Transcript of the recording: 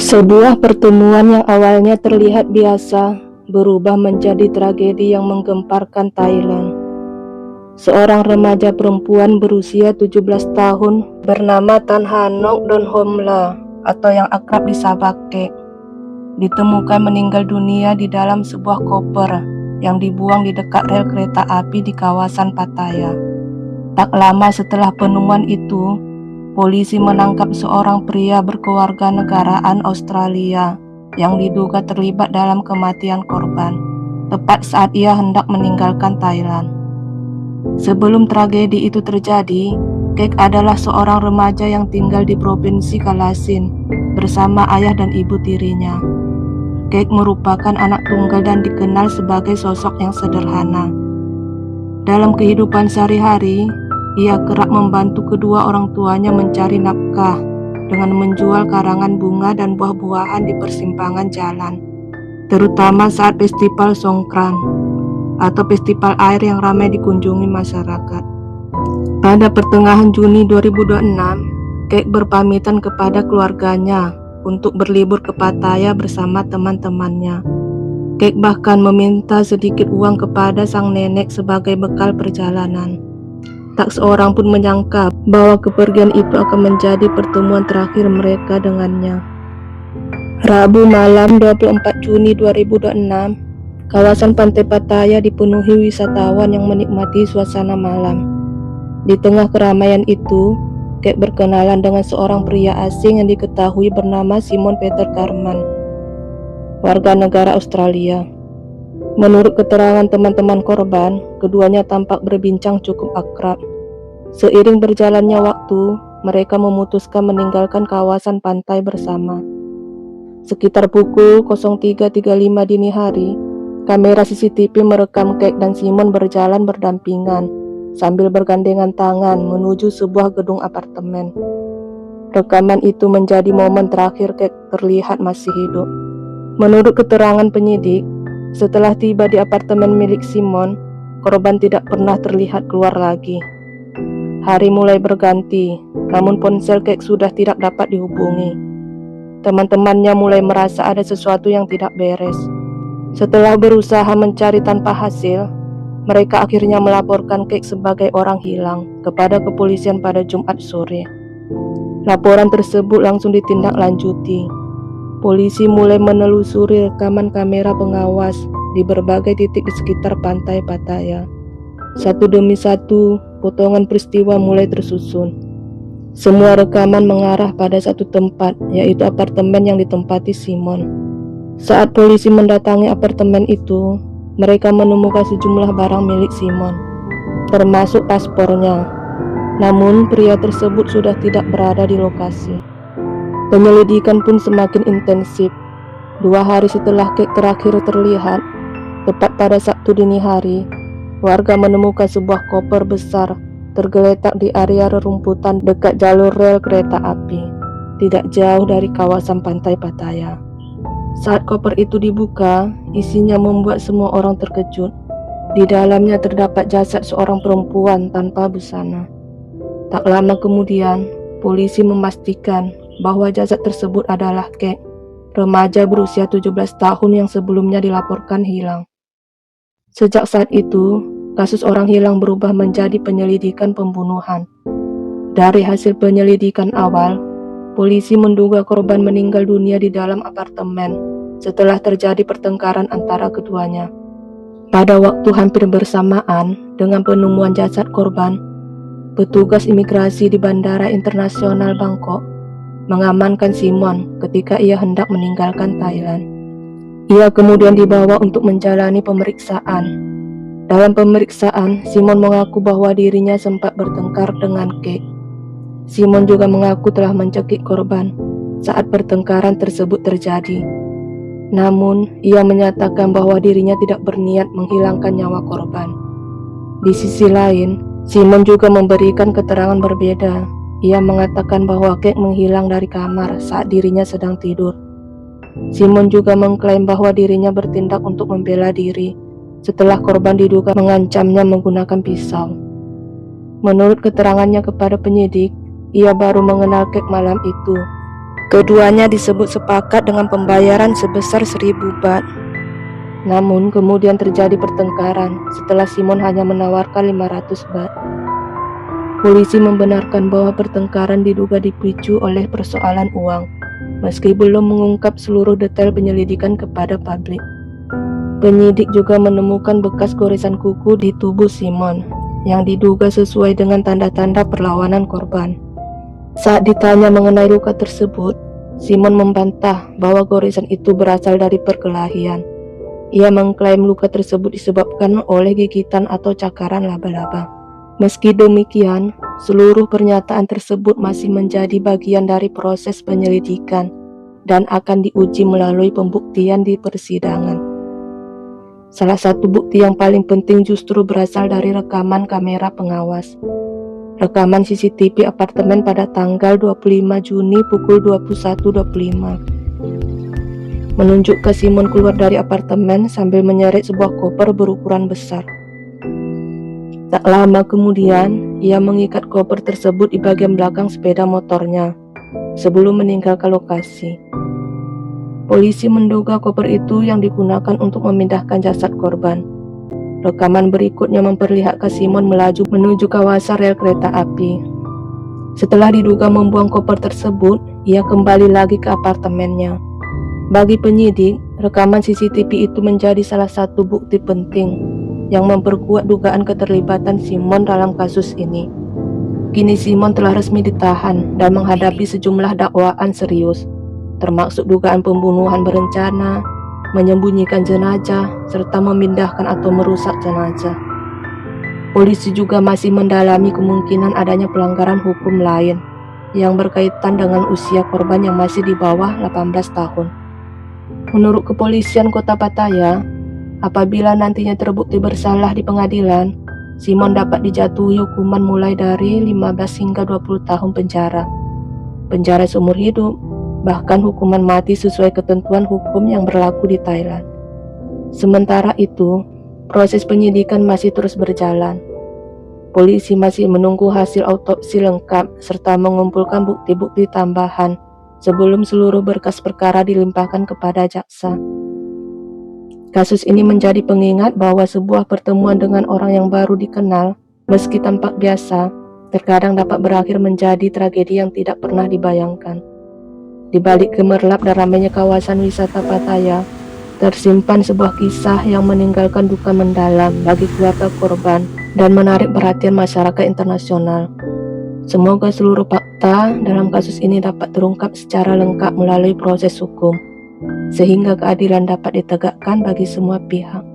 Sebuah pertemuan yang awalnya terlihat biasa berubah menjadi tragedi yang menggemparkan Thailand. Seorang remaja perempuan berusia 17 tahun bernama Tan Hanok Donhomla atau yang akrab disapa Kek ditemukan meninggal dunia di dalam sebuah koper yang dibuang di dekat rel kereta api di kawasan Pattaya. Tak lama setelah penemuan itu, polisi menangkap seorang pria berkewarganegaraan Australia yang diduga terlibat dalam kematian korban, tepat saat ia hendak meninggalkan Thailand. Sebelum tragedi itu terjadi, Kek adalah seorang remaja yang tinggal di Provinsi Kalasin bersama ayah dan ibu tirinya. Kek merupakan anak tunggal dan dikenal sebagai sosok yang sederhana. Dalam kehidupan sehari-hari, ia kerap membantu kedua orang tuanya mencari nafkah dengan menjual karangan bunga dan buah-buahan di persimpangan jalan, terutama saat festival Songkran atau festival air yang ramai dikunjungi masyarakat. Pada pertengahan Juni 2026, Kek berpamitan kepada keluarganya untuk berlibur ke Pattaya bersama teman-temannya. Kek bahkan meminta sedikit uang kepada sang nenek sebagai bekal perjalanan. Tak seorang pun menyangka bahwa kepergian itu akan menjadi pertemuan terakhir mereka dengannya. Rabu malam 24 Juni 2026, kawasan pantai Pattaya dipenuhi wisatawan yang menikmati suasana malam. Di tengah keramaian itu, Kek berkenalan dengan seorang pria asing yang diketahui bernama Simon Peter Karman, warga negara Australia. Menurut keterangan teman-teman korban, keduanya tampak berbincang cukup akrab. Seiring berjalannya waktu, mereka memutuskan meninggalkan kawasan pantai bersama. Sekitar pukul 03.35 dini hari, kamera CCTV merekam Kek dan Simon berjalan berdampingan sambil bergandengan tangan menuju sebuah gedung apartemen. Rekaman itu menjadi momen terakhir Kek terlihat masih hidup. Menurut keterangan penyidik, setelah tiba di apartemen milik Simon, korban tidak pernah terlihat keluar lagi. Hari mulai berganti, namun ponsel Kek sudah tidak dapat dihubungi. Teman-temannya mulai merasa ada sesuatu yang tidak beres. Setelah berusaha mencari tanpa hasil, mereka akhirnya melaporkan Kek sebagai orang hilang kepada kepolisian pada Jumat sore. Laporan tersebut langsung ditindaklanjuti. Polisi mulai menelusuri rekaman kamera pengawas di berbagai titik di sekitar pantai Pattaya. Satu demi satu, potongan peristiwa mulai tersusun. Semua rekaman mengarah pada satu tempat, yaitu apartemen yang ditempati Simon. Saat polisi mendatangi apartemen itu, mereka menemukan sejumlah barang milik Simon, termasuk paspornya. Namun, pria tersebut sudah tidak berada di lokasi. Penyelidikan pun semakin intensif. 2 hari setelah Kek terakhir terlihat, tepat pada Sabtu dini hari, warga menemukan sebuah koper besar tergeletak di area rerumputan dekat jalur rel kereta api, tidak jauh dari kawasan pantai Pattaya. Saat koper itu dibuka, isinya membuat semua orang terkejut. Di dalamnya terdapat jasad seorang perempuan tanpa busana. Tak lama kemudian, polisi memastikan bahwa jasad tersebut adalah Kek, remaja berusia 17 tahun yang sebelumnya dilaporkan hilang. Sejak saat itu, kasus orang hilang berubah menjadi penyelidikan pembunuhan. Dari hasil penyelidikan awal, polisi menduga korban meninggal dunia di dalam apartemen setelah terjadi pertengkaran antara keduanya. Pada waktu hampir bersamaan dengan penemuan jasad korban, petugas imigrasi di Bandara Internasional Bangkok mengamankan Simon ketika ia hendak meninggalkan Thailand. Ia kemudian dibawa untuk menjalani pemeriksaan. Dalam pemeriksaan, Simon mengaku bahwa dirinya sempat bertengkar dengan Kek. Simon juga mengaku telah mencekik korban saat pertengkaran tersebut terjadi. Namun, ia menyatakan bahwa dirinya tidak berniat menghilangkan nyawa korban. Di sisi lain, Simon juga memberikan keterangan berbeda. Ia mengatakan bahwa Kek menghilang dari kamar saat dirinya sedang tidur. Simon juga mengklaim bahwa dirinya bertindak untuk membela diri setelah korban diduga mengancamnya menggunakan pisau. Menurut keterangannya kepada penyidik, ia baru mengenal Kek malam itu. Keduanya disebut sepakat dengan pembayaran sebesar 1.000 baht. Namun kemudian terjadi pertengkaran setelah Simon hanya menawarkan 500 baht. Polisi membenarkan bahwa pertengkaran diduga dipicu oleh persoalan uang, meski belum mengungkap seluruh detail penyelidikan kepada publik. Penyidik juga menemukan bekas goresan kuku di tubuh Simon, yang diduga sesuai dengan tanda-tanda perlawanan korban. Saat ditanya mengenai luka tersebut, Simon membantah bahwa goresan itu berasal dari perkelahian. Ia mengklaim luka tersebut disebabkan oleh gigitan atau cakaran laba-laba. Meski demikian, seluruh pernyataan tersebut masih menjadi bagian dari proses penyelidikan dan akan diuji melalui pembuktian di persidangan. Salah satu bukti yang paling penting justru berasal dari rekaman kamera pengawas. Rekaman CCTV apartemen pada tanggal 25 Juni pukul 21.25 menunjukkan Simon keluar dari apartemen sambil menyeret sebuah koper berukuran besar. Tak lama kemudian, ia mengikat koper tersebut di bagian belakang sepeda motornya sebelum meninggalkan lokasi. Polisi menduga koper itu yang digunakan untuk memindahkan jasad korban. Rekaman berikutnya memperlihatkan Simon melaju menuju kawasan rel kereta api. Setelah diduga membuang koper tersebut, ia kembali lagi ke apartemennya. Bagi penyidik, rekaman CCTV itu menjadi salah satu bukti penting yang memperkuat dugaan keterlibatan Simon dalam kasus ini. Kini Simon telah resmi ditahan dan menghadapi sejumlah dakwaan serius, termasuk dugaan pembunuhan berencana, menyembunyikan jenazah, serta memindahkan atau merusak jenazah. Polisi juga masih mendalami kemungkinan adanya pelanggaran hukum lain yang berkaitan dengan usia korban yang masih di bawah 18 tahun. Menurut kepolisian Kota Pattaya, apabila nantinya terbukti bersalah di pengadilan, Simon dapat dijatuhi hukuman mulai dari 15 hingga 20 tahun penjara, penjara seumur hidup, bahkan hukuman mati sesuai ketentuan hukum yang berlaku di Thailand. Sementara itu, proses penyidikan masih terus berjalan. Polisi masih menunggu hasil autopsi lengkap serta mengumpulkan bukti-bukti tambahan sebelum seluruh berkas perkara dilimpahkan kepada jaksa. Kasus ini menjadi pengingat bahwa sebuah pertemuan dengan orang yang baru dikenal, meski tampak biasa, terkadang dapat berakhir menjadi tragedi yang tidak pernah dibayangkan. Di balik gemerlap dan ramainya kawasan wisata Pattaya, tersimpan sebuah kisah yang meninggalkan duka mendalam bagi keluarga korban dan menarik perhatian masyarakat internasional. Semoga seluruh fakta dalam kasus ini dapat terungkap secara lengkap melalui proses hukum, sehingga keadilan dapat ditegakkan bagi semua pihak.